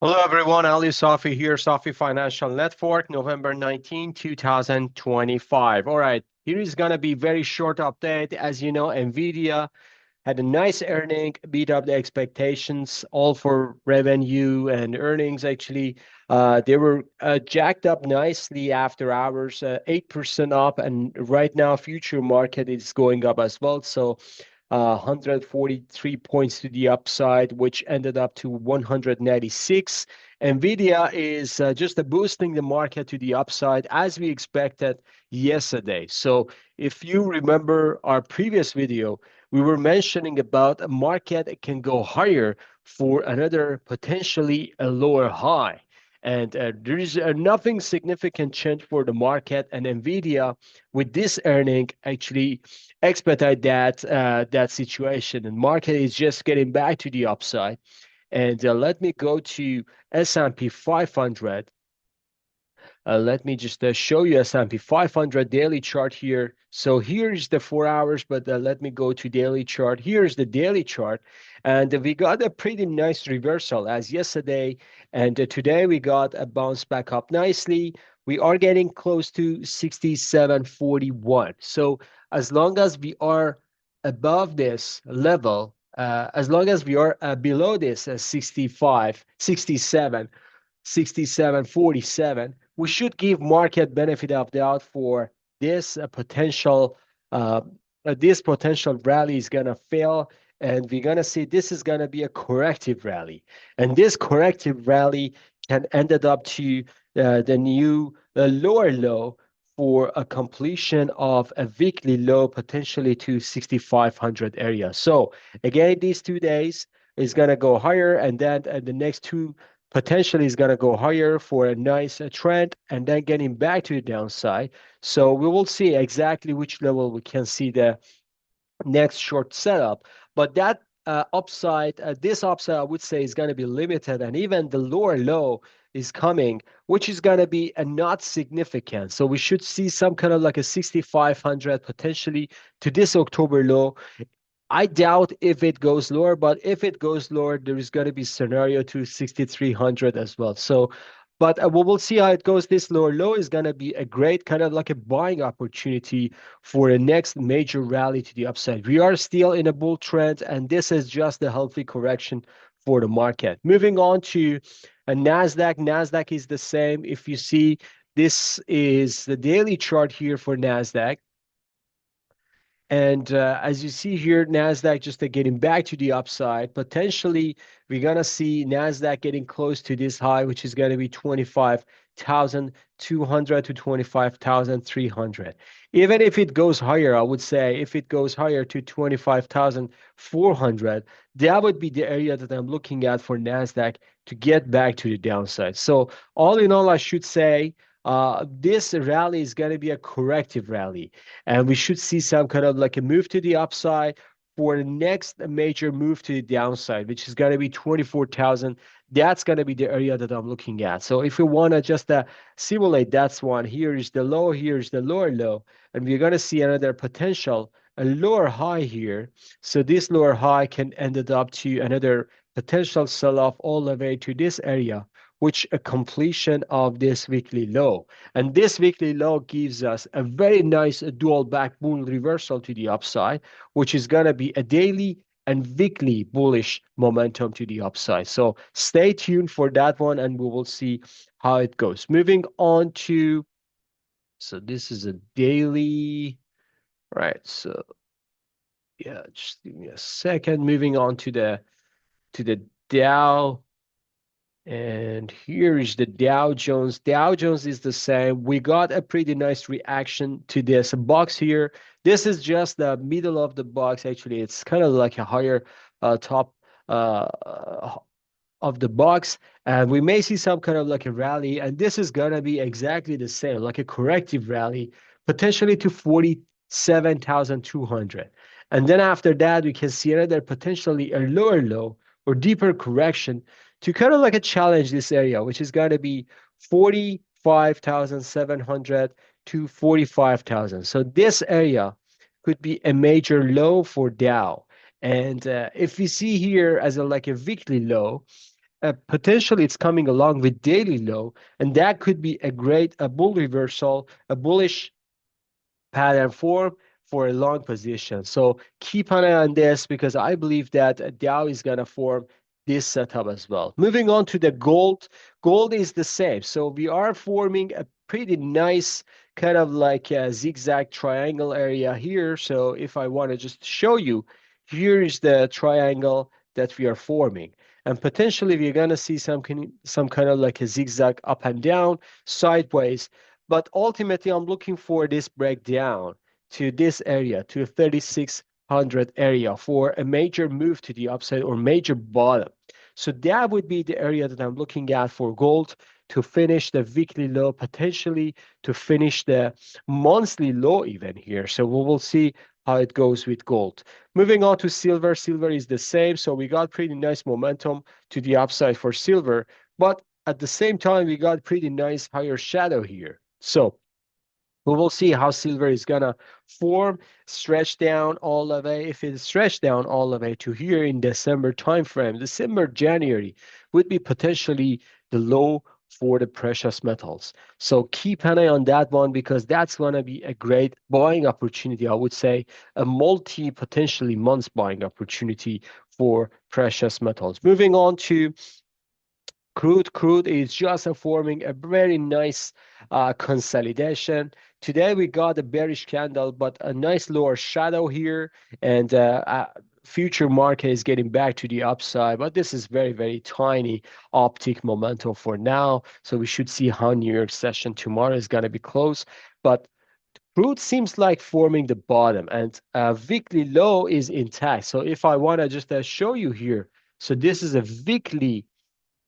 Hello everyone, Ali Safi here, Safi Financial Network, November 19, 2025. All right, here is going to be very short update. As you know, NVIDIA had a nice earning, beat up the expectations, all for revenue and earnings. Actually, they were jacked up nicely after hours, 8% up, and right now future market is going up as well. So 143 points to the upside, which ended up to 196. NVIDIA is just boosting the market to the upside as we expected yesterday. So if you remember our previous video, we were mentioning about a market can go higher for another potentially a lower high. And there is nothing significant change for the market, and NVIDIA with this earning actually expedite that situation. And market is just getting back to the upside. And let me go to S&P 500. Let me just show you S&P 500 daily chart here. So here's the 4 hours, but let me go to daily chart. Here's the daily chart. And we got a pretty nice reversal as yesterday. And today we got a bounce back up nicely. We are getting close to 67.41. So as long as we are above this level, as long as we are below this 65, 67, 67.47, we should give market benefit of doubt for this potential this potential rally is gonna fail, and we're gonna see this is gonna be a corrective rally, and this corrective rally can ended up to the new lower low for a completion of a weekly low potentially to 6500 area. So again, these 2 days is gonna go higher, and then the next two potentially is going to go higher for a nice trend and then getting back to the downside. So we will see exactly which level we can see the next short setup. But that upside, this upside, I would say, is going to be limited, and even the lower low is coming, which is going to be not significant. So we should see some kind of like a 6500 potentially to this October low. I doubt if it goes lower, but if it goes lower, there is going to be scenario to 6,300 as well. So, but we will see how it goes. This lower low is going to be a great kind of like a buying opportunity for the next major rally to the upside. We are still in a bull trend, and this is just a healthy correction for the market. Moving on to a Nasdaq. Nasdaq is the same. If you see, this is the daily chart here for Nasdaq. And as you see here, Nasdaq just getting back to the upside. Potentially, we're gonna see Nasdaq getting close to this high, which is gonna be 25,200 to 25,300. Even if it goes higher, I would say if it goes higher to 25,400, that would be the area that I'm looking at for Nasdaq to get back to the downside. So all in all, I should say this rally is going to be a corrective rally, and we should see some kind of like a move to the upside for the next major move to the downside, which is going to be 24,000. That's going to be the area that I'm looking at. So if you want to just simulate that's one, here is the low, here is the lower low, and we're going to see another potential, a lower high here. So this lower high can end up to another potential sell-off all the way to this area, which a completion of this weekly low. And this weekly low gives us a very nice dual back bull reversal to the upside, which is going to be a daily and weekly bullish momentum to the upside. So stay tuned for that one, and we will see how it goes. Moving on to, so this is a daily, right? So yeah, just give me a second. Moving on to the Dow. And here is the Dow Jones. Dow Jones is the same. We got a pretty nice reaction to this box here. This is just the middle of the box. Actually, it's kind of like a higher top of the box. And we may see some kind of like a rally. And this is going to be exactly the same, like a corrective rally, potentially to 47,200. And then after that, we can see another potentially a lower low or deeper correction to kind of like a challenge this area, which is going to be 45,700 to 45,000. So this area could be a major low for Dow. And if we see here as a like a weekly low, potentially it's coming along with daily low, and that could be a bull reversal, a bullish pattern form for a long position. So keep an eye on this because I believe that Dow is going to form this setup as well. Moving on to the gold, gold is the same. So we are forming a pretty nice kind of like a zigzag triangle area here. So if I want to just show you, here is the triangle that we are forming. And potentially we're going to see some kind of like a zigzag up and down, sideways. But ultimately, I'm looking for this breakdown to this area, to 3600 area for a major move to the upside or major bottom. So that would be the area that I'm looking at for gold to finish the weekly low, potentially to finish the monthly low even here. So we will see how it goes with gold. Moving on to silver, silver is the same. So we got pretty nice momentum to the upside for silver, but at the same time, we got pretty nice higher shadow here. So we will see how silver is gonna form, stretch down all the way. If it stretch down all the way to here in December timeframe, December, January would be potentially the low for the precious metals. So keep an eye on that one because that's gonna be a great buying opportunity. I would say a potentially months buying opportunity for precious metals. Moving on to Crude is just forming a very nice consolidation. Today we got a bearish candle, but a nice lower shadow here, and future market is getting back to the upside. But this is very, very tiny optic momentum for now. So we should see how New York session tomorrow is going to be close. But Crude seems like forming the bottom, and weekly low is intact. So if I want to just show you here, so this is a weekly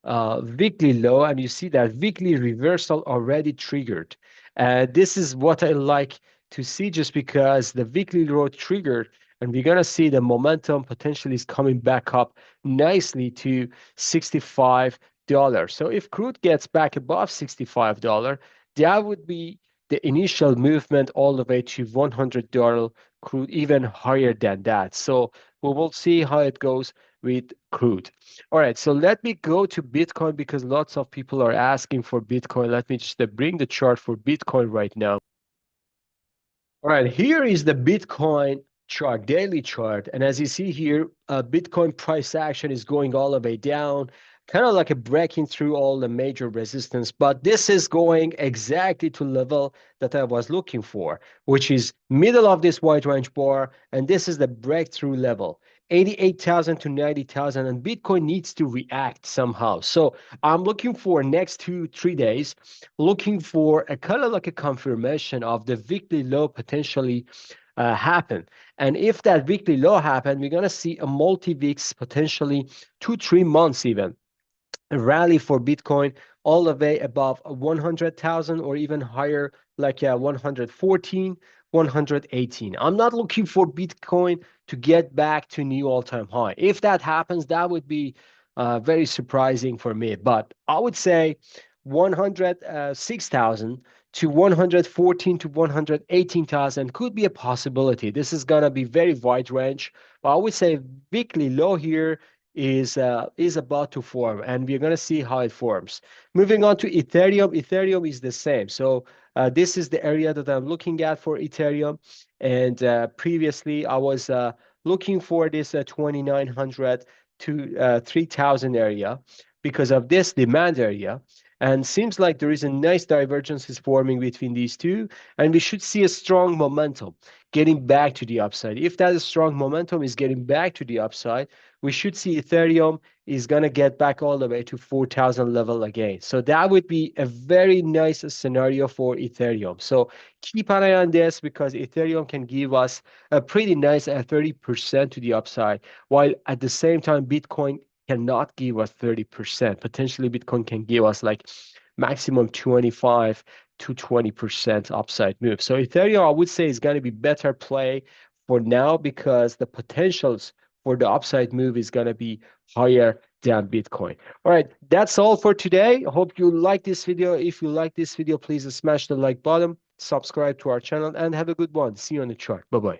low, and you see that weekly reversal already triggered. This is what I like to see just because the weekly low triggered, and we're going to see the momentum potentially is coming back up nicely to $65. So if crude gets back above $65, that would be the initial movement all the way to $100 crude, even higher than that. So we will see how it goes with crude. All right, so let me go to Bitcoin because lots of people are asking for Bitcoin. Let me just bring the chart for Bitcoin right now. All right, here is the Bitcoin chart, daily chart. And as you see here, Bitcoin price action is going all the way down, kind of like a breaking through all the major resistance. But this is going exactly to level that I was looking for, which is middle of this white range bar. And this is the breakthrough level. 88,000 to 90,000, and Bitcoin needs to react somehow. So I'm looking for next 2-3 days, looking for a kind of like a confirmation of the weekly low potentially happen. And if that weekly low happen, we're gonna see a multi-weeks, potentially 2-3 months even, a rally for Bitcoin all the way above 100,000 or even higher, like 114, 118. I'm not looking for Bitcoin to get back to new all-time high. If that happens, that would be very surprising for me. But I would say 106,000 to 114 to 118,000 could be a possibility. This is gonna be very wide range, but I would say weekly low here is about to form, and we're going to see how it forms. Moving on to Ethereum, Ethereum is the same. So this is the area that I'm looking at for Ethereum, and previously I was looking for this 2,900 to 3,000 area because of this demand area. And seems like there is a nice divergence is forming between these two, and we should see a strong momentum getting back to the upside. If that strong momentum is getting back to the upside, we should see Ethereum is going to get back all the way to 4,000 level again. So that would be a very nice scenario for Ethereum. So keep an eye on this because Ethereum can give us a pretty nice 30% to the upside, while at the same time, Bitcoin cannot give us 30%. Potentially, Bitcoin can give us like maximum 25 to 20% upside move. So Ethereum, I would say, is going to be better play for now because the potentials for the upside move is going to be higher than Bitcoin. All right, that's all for today. I hope you like this video. If you like this video, please smash the like button, subscribe to our channel, and have a good one. See you on the chart. Bye-bye.